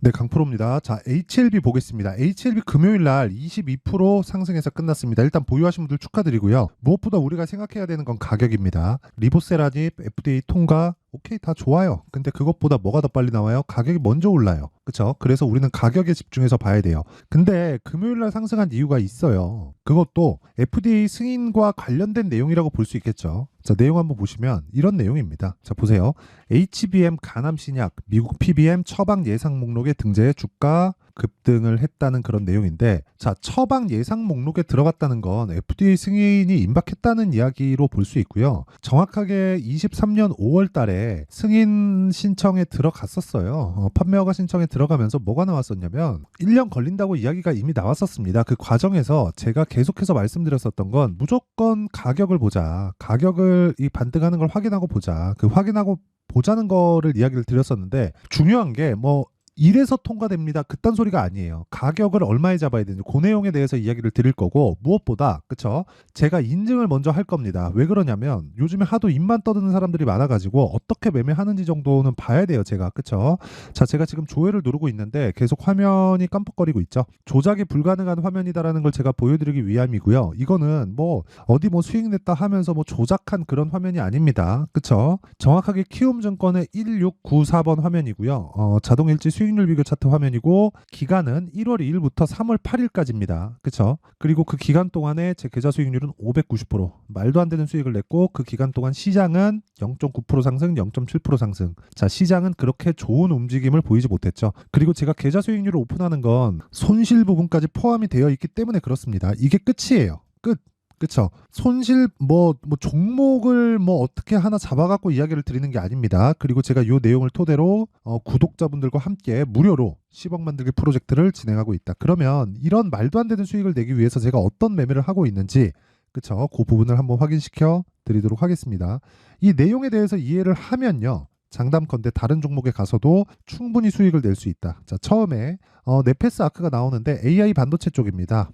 네, 강프로입니다. 자, HLB 보겠습니다. HLB 금요일 날 22% 상승해서 끝났습니다. 일단 보유하신 분들 축하드리고요. 무엇보다 우리가 생각해야 되는 건 가격입니다. 리보세라닙, FDA 통과, 오케이, 다 좋아요. 근데 그것보다 뭐가 더 빨리 나와요? 가격이 먼저 올라요. 그쵸? 그래서 우리는 가격에 집중해서 봐야 돼요. 근데 금요일 날 상승한 이유가 있어요. 그것도 FDA 승인과 관련된 내용이라고 볼 수 있겠죠. 자, 내용 한번 보시면 이런 내용입니다. 자, 보세요. HBM 간암 신약, 미국 PBM 처방 예상 목록에 등재해 주가 급등을 했다는 그런 내용인데, 자, 처방 예상 목록에 들어갔다는 건 FDA 승인이 임박했다는 이야기로 볼 수 있고요. 정확하게 23년 5월 달에 승인 신청에 들어갔었어요. 판매 허가 신청에 들어가면서 뭐가 나왔었냐면 1년 걸린다고 이야기가 이미 나왔었습니다. 그 과정에서 제가 계속해서 말씀드렸었던 건 무조건 가격을 보자. 가격을 이 반등하는 걸 확인하고 보자. 그 확인하고 보자는 거를 이야기를 드렸었는데, 중요한 게 이래서 통과됩니다, 그딴 소리가 아니에요. 가격을 얼마에 잡아야 되는지 그 내용에 대해서 이야기를 드릴 거고, 무엇보다 그쵸, 제가 인증을 먼저 할 겁니다. 왜 그러냐면 요즘에 하도 입만 떠드는 사람들이 많아가지고 어떻게 매매하는지 정도는 봐야 돼요, 제가. 그쵸? 자, 제가 지금 조회를 누르고 있는데 계속 화면이 깜빡거리고 있죠. 조작이 불가능한 화면이다라는 걸 제가 보여드리기 위함이고요. 이거는 어디 수익 냈다 하면서 조작한 그런 화면이 아닙니다. 그쵸? 정확하게 키움증권의 1694번 화면이고요. 자동일지 수익률 비교 차트 화면이고, 기간은 1월 2일부터 3월 8일까지입니다. 그쵸? 그리고 그 기간 동안에 제 계좌 수익률은 590%, 말도 안 되는 수익을 냈고, 그 기간 동안 시장은 0.9% 상승, 0.7% 상승. 자, 시장은 그렇게 좋은 움직임을 보이지 못했죠. 그리고 제가 계좌 수익률을 오픈하는 건 손실 부분까지 포함이 되어 있기 때문에 그렇습니다. 이게 끝이에요. 끝. 그쵸? 손실 종목을 어떻게 하나 잡아갖고 이야기를 드리는 게 아닙니다. 그리고 제가 이 내용을 토대로 구독자분들과 함께 무료로 10억 만들기 프로젝트를 진행하고 있다. 그러면 이런 말도 안 되는 수익을 내기 위해서 제가 어떤 매매를 하고 있는지, 그쵸? 그 부분을 한번 확인시켜 드리도록 하겠습니다. 이 내용에 대해서 이해를 하면요, 장담컨대 다른 종목에 가서도 충분히 수익을 낼 수 있다. 자, 처음에 네페스 아크가 나오는데 AI 반도체 쪽입니다.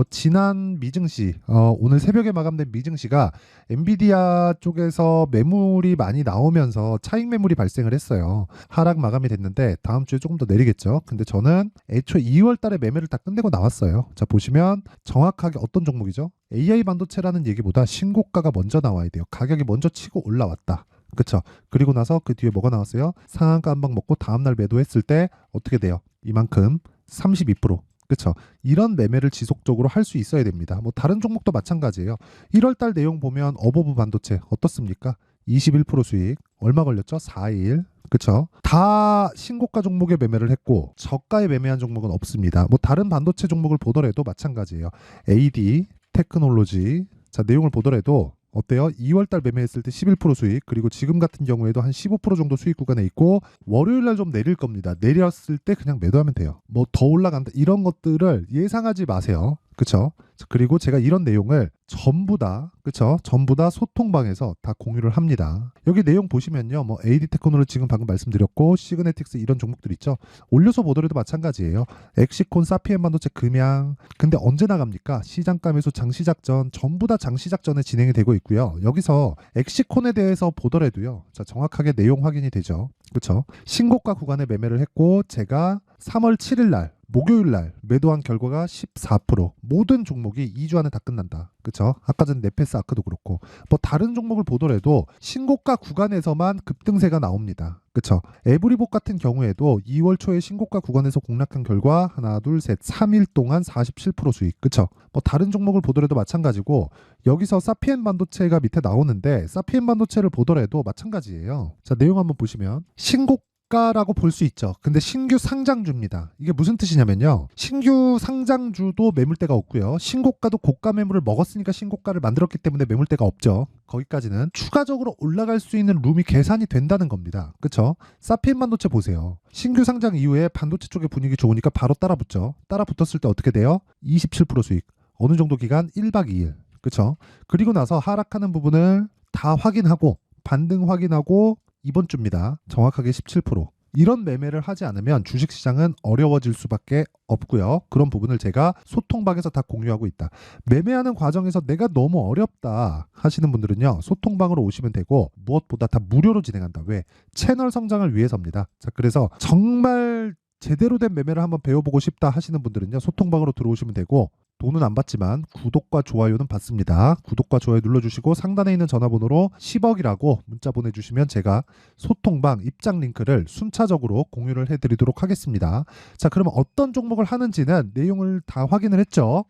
지난 미증시, 오늘 새벽에 마감된 미증시가 엔비디아 쪽에서 매물이 많이 나오면서 차익 매물이 발생을 했어요. 하락 마감이 됐는데 다음 주에 조금 더 내리겠죠. 근데 저는 애초 2월 달에 매매를 다 끝내고 나왔어요. 자, 보시면 정확하게 어떤 종목이죠? AI 반도체라는 얘기보다 신고가가 먼저 나와야 돼요. 가격이 먼저 치고 올라왔다. 그쵸? 그리고 나서 그 뒤에 뭐가 나왔어요? 상한가 한 방 먹고 다음날 매도했을 때 어떻게 돼요? 이만큼 32%. 그쵸? 이런 매매를 지속적으로 할 수 있어야 됩니다. 다른 종목도 마찬가지예요. 1월달 내용 보면 어버브 반도체 어떻습니까? 21% 수익. 얼마 걸렸죠? 4일. 그쵸? 다 신고가 종목에 매매를 했고 저가에 매매한 종목은 없습니다. 다른 반도체 종목을 보더라도 마찬가지예요. AD, 테크놀로지. 자, 내용을 보더라도 어때요? 2월달 매매했을 때 11% 수익, 그리고 지금 같은 경우에도 한 15% 정도 수익 구간에 있고, 월요일날 좀 내릴 겁니다. 내렸을 때 그냥 매도하면 돼요. 더 올라간다, 이런 것들을 예상하지 마세요. 그쵸? 그리고 제가 이런 내용을 전부 다, 그쵸? 전부 다 소통방에서 다 공유를 합니다. 여기 내용 보시면요, AD 테크놀로지 지금 방금 말씀드렸고, 시그네틱스 이런 종목들 있죠? 올려서 보더라도 마찬가지예요. 엑시콘, 사피엔 반도체, 금양. 근데 언제 나갑니까? 시장가 매수 장시작 전, 전부 다 장시작 전에 진행이 되고 있고요. 여기서 엑시콘에 대해서 보더라도요, 자, 정확하게 내용 확인이 되죠. 그쵸? 신고가 구간에 매매를 했고, 제가 3월 7일 날 목요일 날 매도한 결과가 14%. 모든 종목이 2주 안에 다 끝난다. 그쵸? 아까 전 네페스 아크도 그렇고, 다른 종목을 보더라도 신고가 구간에서만 급등세가 나옵니다. 그쵸? 에브리복 같은 경우에도 2월 초에 신고가 구간에서 공략한 결과 하나, 둘, 셋, 3일 동안 47% 수익. 그쵸? 다른 종목을 보더라도 마찬가지고, 여기서 사피엔 반도체가 밑에 나오는데 사피엔 반도체를 보더라도 마찬가지예요. 자, 내용 한번 보시면 신고가라고 볼 수 있죠. 근데 신규 상장주입니다. 이게 무슨 뜻이냐면요, 신규 상장주도 매물대가 없고요, 신고가도 고가 매물을 먹었으니까 신고가를 만들었기 때문에 매물대가 없죠. 거기까지는 추가적으로 올라갈 수 있는 룸이 계산이 된다는 겁니다. 그쵸? 사피엔 반도체 보세요. 신규 상장 이후에 반도체 쪽의 분위기 좋으니까 바로 따라붙죠. 따라붙었을 때 어떻게 돼요? 27% 수익. 어느 정도 기간? 1박 2일. 그쵸? 그리고 나서 하락하는 부분을 다 확인하고, 반등 확인하고, 이번 주입니다. 정확하게 17%. 이런 매매를 하지 않으면 주식시장은 어려워질 수밖에 없고요. 그런 부분을 제가 소통방에서 다 공유하고 있다. 매매하는 과정에서 내가 너무 어렵다 하시는 분들은요, 소통방으로 오시면 되고, 무엇보다 다 무료로 진행한다. 왜? 채널 성장을 위해서입니다. 자, 그래서 정말 제대로 된 매매를 한번 배워보고 싶다 하시는 분들은요, 소통방으로 들어오시면 되고, 돈은 안 받지만 구독과 좋아요는 받습니다. 구독과 좋아요 눌러주시고 상단에 있는 전화번호로 10억이라고 문자 보내주시면 제가 소통방 입장 링크를 순차적으로 공유를 해드리도록 하겠습니다. 자, 그러면 어떤 종목을 하는지는 내용을 다 확인을 했죠.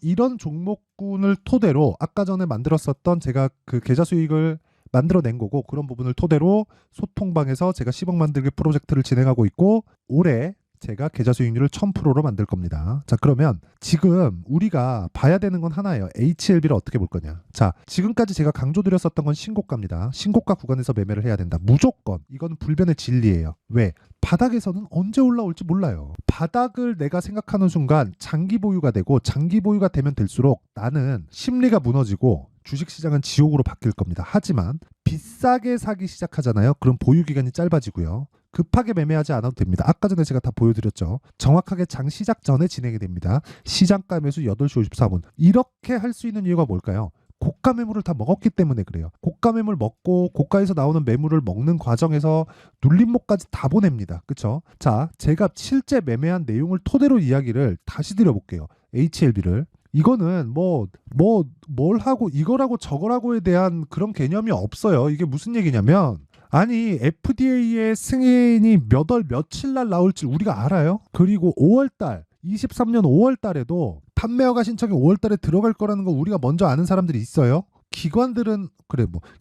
이런 종목군을 토대로 아까 전에 만들었었던 제가 그 계좌 수익을 만들어낸 거고, 그런 부분을 토대로 소통방에서 제가 10억 만들기 프로젝트를 진행하고 있고, 올해 제가 계좌 수익률을 1000%로 만들 겁니다. 자, 그러면 지금 우리가 봐야 되는 건 하나예요. HLB를 어떻게 볼 거냐. 자, 지금까지 제가 강조드렸었던 건 신고가입니다. 신고가 구간에서 매매를 해야 된다. 무조건. 이건 불변의 진리예요. 왜? 바닥에서는 언제 올라올지 몰라요. 바닥을 내가 생각하는 순간 장기 보유가 되고, 장기 보유가 되면 될수록 나는 심리가 무너지고 주식시장은 지옥으로 바뀔 겁니다. 하지만 비싸게 사기 시작하잖아요. 그럼 보유 기간이 짧아지고요. 급하게 매매하지 않아도 됩니다. 아까 전에 제가 다 보여드렸죠. 정확하게 장 시작 전에 진행이 됩니다. 시장가 매수 8시 54분. 이렇게 할 수 있는 이유가 뭘까요? 고가 매물을 다 먹었기 때문에 그래요. 고가 매물 먹고 고가에서 나오는 매물을 먹는 과정에서 눌림목까지 다 보냅니다. 그쵸? 자, 제가 실제 매매한 내용을 토대로 이야기를 다시 드려볼게요. HLB를. 이거는 뭘 하고 이거라고 저거라고에 대한 그런 개념이 없어요. 이게 무슨 얘기냐면, 아니 FDA의 승인이 몇 월 며칠 날 나올지 우리가 알아요? 그리고 5월달 23년 5월달에도 판매허가 신청이 5월달에 들어갈 거라는 거 우리가 먼저 아는 사람들이 있어요? 기관들은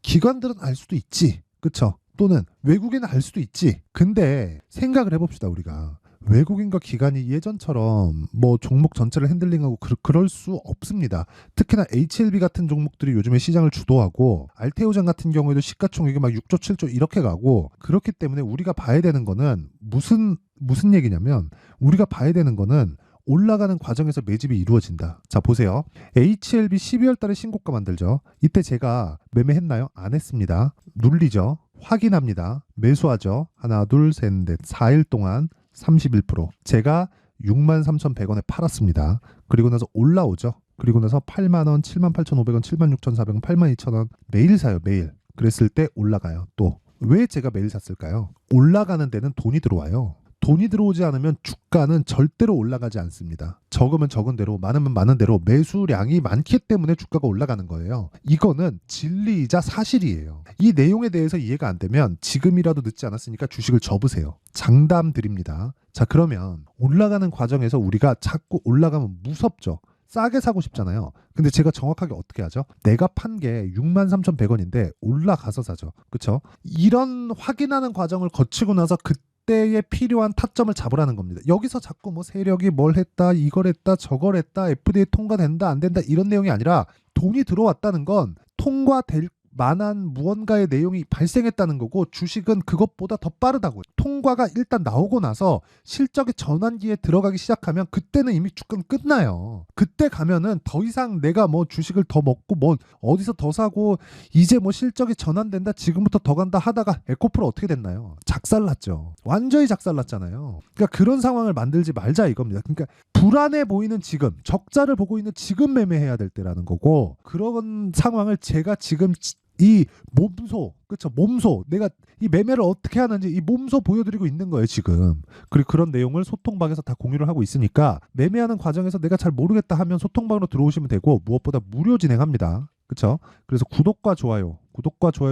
기관들은 알 수도 있지, 그쵸? 또는 외국인은 알 수도 있지. 근데 생각을 해봅시다. 우리가 외국인과 기관이 예전처럼 종목 전체를 핸들링하고 그럴 수 없습니다. 특히나 HLB 같은 종목들이 요즘에 시장을 주도하고, 알테오젠 같은 경우에도 시가총액이 막 6조 7조 이렇게 가고, 그렇기 때문에 우리가 봐야 되는 거는 무슨 얘기냐면, 우리가 봐야 되는 거는 올라가는 과정에서 매집이 이루어진다. 자, 보세요. HLB 12월 달에 신고가 만들죠. 이때 제가 매매했나요? 안 했습니다. 눌리죠. 확인합니다. 매수하죠. 하나, 둘, 셋, 넷. 4일 동안 31%. 제가 63,100원에 팔았습니다. 그리고 나서 올라오죠. 그리고 나서 8만원, 78,500원, 76,400원, 82,000원. 매일 사요, 매일. 그랬을 때 올라가요. 또 왜 제가 매일 샀을까요? 올라가는 데는 돈이 들어와요. 돈이 들어오지 않으면 주가는 절대로 올라가지 않습니다. 적으면 적은 대로, 많으면 많은 대로 매수량이 많기 때문에 주가가 올라가는 거예요. 이거는 진리이자 사실이에요. 이 내용에 대해서 이해가 안 되면 지금이라도 늦지 않았으니까 주식을 접으세요. 장담 드립니다. 자, 그러면 올라가는 과정에서 우리가 자꾸 올라가면 무섭죠. 싸게 사고 싶잖아요. 근데 제가 정확하게 어떻게 하죠? 내가 판 게 63,100원인데 올라가서 사죠. 그쵸? 이런 확인하는 과정을 거치고 나서 그때에 필요한 타점을 잡으라는 겁니다. 여기서 자꾸 세력이 뭘 했다, 이걸 했다, 저걸 했다, FDA 통과된다, 안 된다, 이런 내용이 아니라, 돈이 들어왔다는 건 통과될 만한 무언가의 내용이 발생했다는 거고, 주식은 그것보다 더 빠르다고요. 통과가 일단 나오고 나서 실적의 전환기에 들어가기 시작하면 그때는 이미 주가는 끝나요. 그때 가면은 더 이상 내가 주식을 더 먹고 어디서 더 사고 이제 실적이 전환된다, 지금부터 더 간다 하다가 에코프로 어떻게 됐나요? 작살났죠. 완전히 작살났잖아요. 그러니까 그런 상황을 만들지 말자 이겁니다. 그러니까 불안해 보이는 지금, 적자를 보고 있는 지금 매매해야 될 때라는 거고, 그런 상황을 제가 지금 이 몸소, 그쵸? 몸소, 내가 이 매매를 어떻게 하는지 이 몸소 보여드리고 있는 거예요, 지금. 그리고 그런 내용을 소통방에서 다 공유를 하고 있으니까, 매매하는 과정에서 내가 잘 모르겠다 하면 소통방으로 들어오시면 되고, 무엇보다 무료 진행합니다. 그쵸? 그래서 구독과 좋아요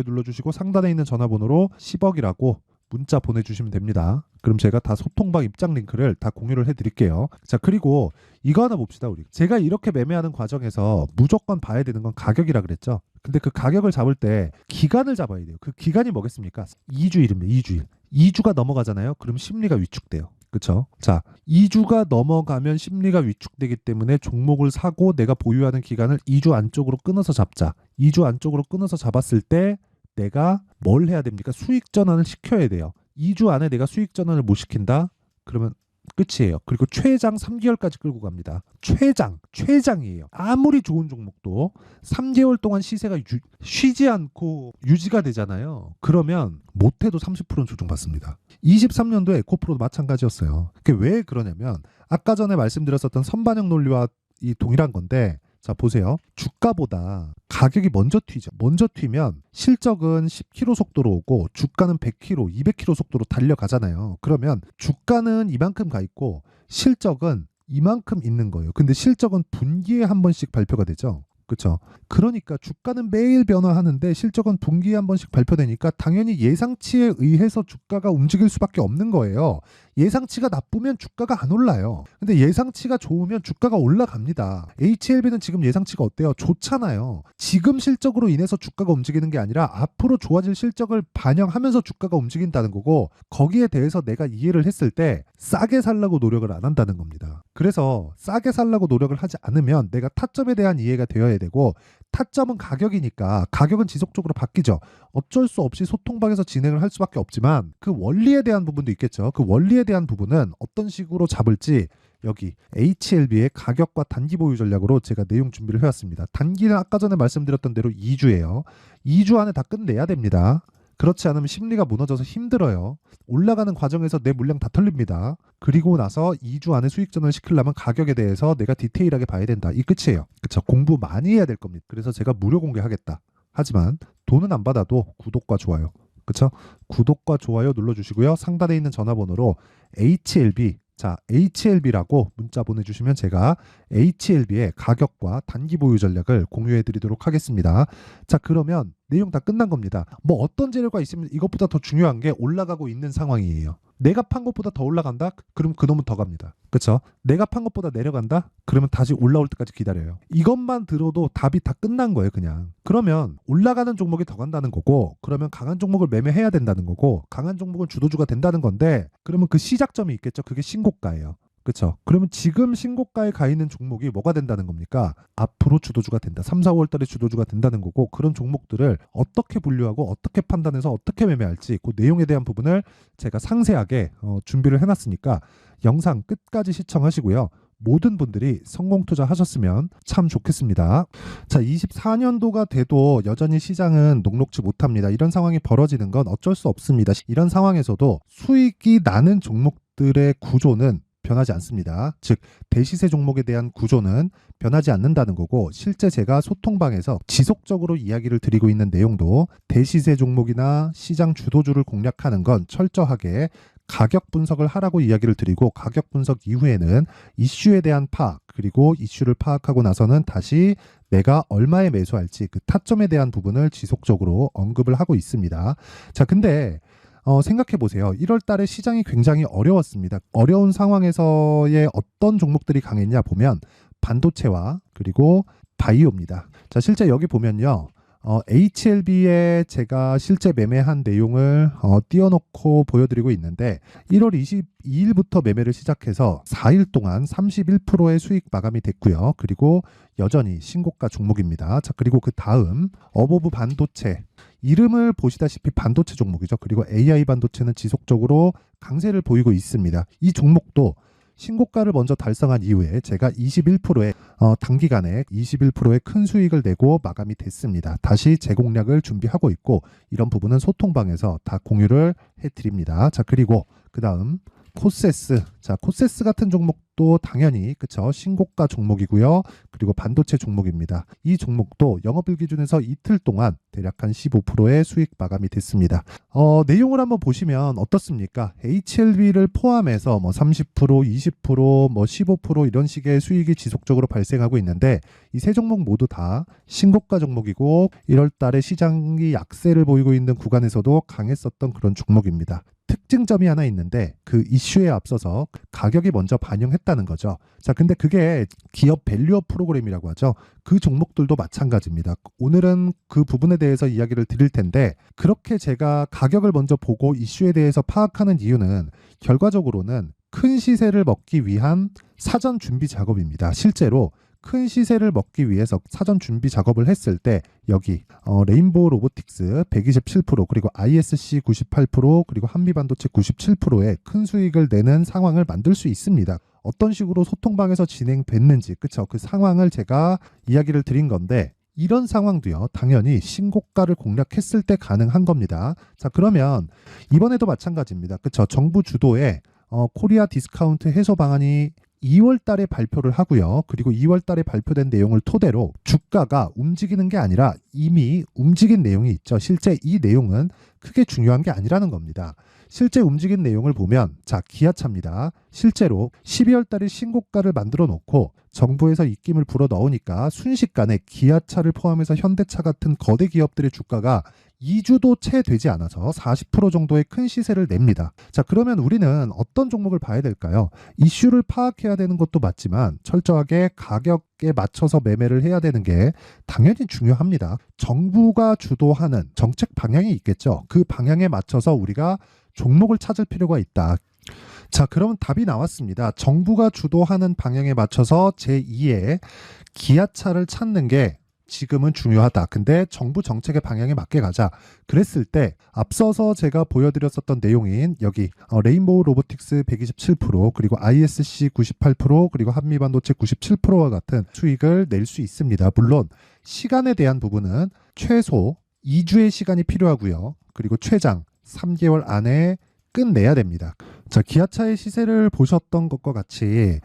눌러주시고 상단에 있는 전화번호로 10억이라고 문자 보내주시면 됩니다. 그럼 제가 다 소통방 입장 링크를 다 공유를 해드릴게요. 자, 그리고 이거 하나 봅시다. 우리 제가 이렇게 매매하는 과정에서 무조건 봐야 되는 건 가격이라 그랬죠. 근데 그 가격을 잡을 때 기간을 잡아야 돼요. 그 기간이 뭐겠습니까? 2주일입니다. 2주일. 2주가 넘어가잖아요. 그럼 심리가 위축돼요. 그쵸? 자, 2주가 넘어가면 심리가 위축되기 때문에 종목을 사고 내가 보유하는 기간을 2주 안쪽으로 끊어서 잡자. 2주 안쪽으로 끊어서 잡았을 때 내가 뭘 해야 됩니까? 수익 전환을 시켜야 돼요. 2주 안에 내가 수익 전환을 못 시킨다? 그러면 끝이에요. 그리고 최장 3개월까지 끌고 갑니다. 최장이에요. 아무리 좋은 종목도 3개월 동안 시세가 쉬지 않고 유지가 되잖아요. 그러면 못해도 30%는 조정받습니다. 23년도 에코프로도 마찬가지였어요. 그게 왜 그러냐면, 아까 전에 말씀드렸었던 선반영 논리와 이 동일한 건데, 자, 보세요. 주가보다 가격이 먼저 튀죠. 먼저 튀면 실적은 10km 속도로 오고 주가는 100km, 200km 속도로 달려가잖아요. 그러면 주가는 이만큼 가 있고 실적은 이만큼 있는 거예요. 근데 실적은 분기에 한 번씩 발표가 되죠. 그렇죠. 그러니까 주가는 매일 변화하는데 실적은 분기에 한 번씩 발표되니까 당연히 예상치에 의해서 주가가 움직일 수밖에 없는 거예요. 예상치가 나쁘면 주가가 안 올라요. 근데 예상치가 좋으면 주가가 올라갑니다. HLB는 지금 예상치가 어때요? 좋잖아요. 지금 실적으로 인해서 주가가 움직이는 게 아니라 앞으로 좋아질 실적을 반영하면서 주가가 움직인다는 거고, 거기에 대해서 내가 이해를 했을 때 싸게 살라고 노력을 안 한다는 겁니다. 그래서 싸게 살라고 노력을 하지 않으면 내가 타점에 대한 이해가 되어야 되고, 타점은 가격이니까 가격은 지속적으로 바뀌죠. 어쩔 수 없이 소통방에서 진행을 할 수밖에 없지만 그 원리에 대한 부분도 있겠죠. 그 원리에 대한 부분은 어떤 식으로 잡을지 여기 HLB의 가격과 단기 보유 전략으로 제가 내용 준비를 해왔습니다. 단기는 아까 전에 말씀드렸던 대로 2주예요. 2주 안에 다 끝내야 됩니다. 그렇지 않으면 심리가 무너져서 힘들어요. 올라가는 과정에서 내 물량 다 털립니다. 그리고 나서 2주 안에 수익전을 시키려면 가격에 대해서 내가 디테일하게 봐야 된다. 이 끝이에요. 그쵸? 공부 많이 해야 될 겁니다. 그래서 제가 무료 공개하겠다. 하지만 돈은 안 받아도 구독과 좋아요. 그쵸? 구독과 좋아요 눌러주시고요. 상단에 있는 전화번호로 HLB, 자, HLB라고 문자 보내주시면 제가 HLB의 가격과 단기 보유 전략을 공유해 드리도록 하겠습니다. 자, 그러면 내용 다 끝난 겁니다. 뭐 어떤 재료가 있으면 이것보다 더 중요한 게 올라가고 있는 상황이에요. 내가 판 것보다 더 올라간다? 그럼 그놈은 더 갑니다. 그쵸? 내가 판 것보다 내려간다? 그러면 다시 올라올 때까지 기다려요. 이것만 들어도 답이 다 끝난 거예요, 그냥. 그러면 올라가는 종목이 더 간다는 거고, 그러면 강한 종목을 매매해야 된다는 거고, 강한 종목은 주도주가 된다는 건데, 그러면 그 시작점이 있겠죠. 그게 신고가예요. 그렇죠. 그러면 지금 신고가에 가 있는 종목이 뭐가 된다는 겁니까? 앞으로 주도주가 된다. 3, 4월 달에 주도주가 된다는 거고, 그런 종목들을 어떻게 분류하고 어떻게 판단해서 어떻게 매매할지 그 내용에 대한 부분을 제가 상세하게 준비를 해놨으니까 영상 끝까지 시청하시고요. 모든 분들이 성공 투자하셨으면 참 좋겠습니다. 자, 24년도가 돼도 여전히 시장은 녹록지 못합니다. 이런 상황이 벌어지는 건 어쩔 수 없습니다. 이런 상황에서도 수익이 나는 종목들의 구조는 변하지 않습니다. 즉 대시세 종목에 대한 구조는 변하지 않는다는 거고, 실제 제가 소통방에서 지속적으로 이야기를 드리고 있는 내용도 대시세 종목이나 시장 주도주를 공략하는 건 철저하게 가격 분석을 하라고 이야기를 드리고, 가격 분석 이후에는 이슈에 대한 파악, 그리고 이슈를 파악하고 나서는 다시 내가 얼마에 매수할지 그 타점에 대한 부분을 지속적으로 언급을 하고 있습니다. 자, 근데 생각해 보세요. 1월 달에 시장이 굉장히 어려웠습니다. 어려운 상황에서의 어떤 종목들이 강했냐 보면 반도체와 그리고 바이오입니다. 자, 실제 여기 보면요. HLB에 제가 실제 매매한 내용을 띄워놓고 보여드리고 있는데, 1월 22일부터 매매를 시작해서 4일 동안 31%의 수익 마감이 됐고요. 그리고 여전히 신고가 종목입니다. 자, 그리고 그 다음 어보브 반도체, 이름을 보시다시피 반도체 종목이죠. 그리고 AI 반도체는 지속적으로 강세를 보이고 있습니다. 이 종목도 신고가를 먼저 달성한 이후에 제가 21%의 단기간에 21%의 큰 수익을 내고 마감이 됐습니다. 다시 재공략을 준비하고 있고, 이런 부분은 소통방에서 다 공유를 해드립니다. 자, 그리고 그 다음 코세스. 자, 코세스 같은 종목도 당연히 그쵸, 신고가 종목이고요. 그리고 반도체 종목입니다. 이 종목도 영업일 기준에서 이틀 동안 대략 한 15%의 수익 마감이 됐습니다. 내용을 한번 보시면 어떻습니까? HLB를 포함해서 뭐 30%, 20%, 뭐 15% 이런 식의 수익이 지속적으로 발생하고 있는데, 이 세 종목 모두 다 신고가 종목이고 1월 달에 시장이 약세를 보이고 있는 구간에서도 강했었던 그런 종목입니다. 특징점이 하나 있는데, 그 이슈에 앞서서 가격이 먼저 반영했다는 거죠. 자, 근데 그게 기업 밸류업 프로그램이라고 하죠. 그 종목들도 마찬가지입니다. 오늘은 그 부분에 대해서 이야기를 드릴 텐데, 그렇게 제가 가격을 먼저 보고 이슈에 대해서 파악하는 이유는 결과적으로는 큰 시세를 먹기 위한 사전 준비 작업입니다. 실제로 큰 시세를 먹기 위해서 사전 준비 작업을 했을 때 여기 레인보우 로보틱스 127%, 그리고 ISC 98%, 그리고 한미반도체 97%의 큰 수익을 내는 상황을 만들 수 있습니다. 어떤 식으로 소통방에서 진행됐는지, 그쵸? 그 상황을 제가 이야기를 드린 건데, 이런 상황도요, 당연히 신고가를 공략했을 때 가능한 겁니다. 자, 그러면 이번에도 마찬가지입니다. 그쵸? 정부 주도의 코리아 디스카운트 해소 방안이 2월 달에 발표를 하고요. 그리고 2월 달에 발표된 내용을 토대로 주가가 움직이는 게 아니라 이미 움직인 내용이 있죠. 실제 이 내용은 크게 중요한 게 아니라는 겁니다. 실제 움직인 내용을 보면 자, 기아차입니다. 실제로 12월 달에 신고가를 만들어 놓고 정부에서 입김을 불어 넣으니까 순식간에 기아차를 포함해서 현대차 같은 거대 기업들의 주가가 2주도 채 되지 않아서 40% 정도의 큰 시세를 냅니다. 자, 그러면 우리는 어떤 종목을 봐야 될까요? 이슈를 파악해야 되는 것도 맞지만 철저하게 가격에 맞춰서 매매를 해야 되는 게 당연히 중요합니다. 정부가 주도하는 정책 방향이 있겠죠. 그 방향에 맞춰서 우리가 종목을 찾을 필요가 있다. 자, 그러면 답이 나왔습니다. 정부가 주도하는 방향에 맞춰서 제2의 기아차를 찾는 게 지금은 중요하다. 근데 정부 정책의 방향에 맞게 가자. 그랬을 때 앞서서 제가 보여드렸었던 내용인 여기 레인보우 로보틱스 127% 그리고 ISC 98% 그리고 한미반도체 97%와 같은 수익을 낼 수 있습니다. 물론 시간에 대한 부분은 최소 2주의 시간이 필요하고요. 그리고 최장 3개월 안에 끝내야 됩니다. 자, 기아차의 시세를 보셨던 것과 같이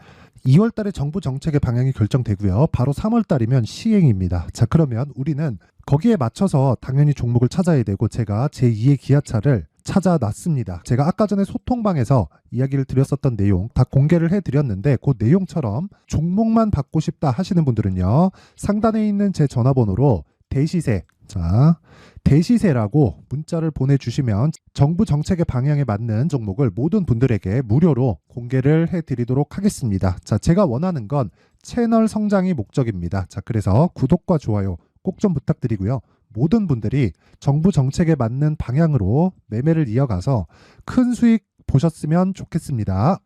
2월 달에 정부 정책의 방향이 결정되고요. 바로 3월 달이면 시행입니다. 자, 그러면 우리는 거기에 맞춰서 당연히 종목을 찾아야 되고 제가 제2의 기아차를 찾아놨습니다. 제가 아까 전에 소통방에서 이야기를 드렸었던 내용 다 공개를 해드렸는데 그 내용처럼 종목만 받고 싶다 하시는 분들은요. 상단에 있는 제 전화번호로 대시세, 자, 대시세라고 문자를 보내주시면 정부 정책의 방향에 맞는 종목을 모든 분들에게 무료로 공개를 해드리도록 하겠습니다. 자, 제가 원하는 건 채널 성장이 목적입니다. 자, 그래서 구독과 좋아요 꼭 좀 부탁드리고요. 모든 분들이 정부 정책에 맞는 방향으로 매매를 이어가서 큰 수익 보셨으면 좋겠습니다.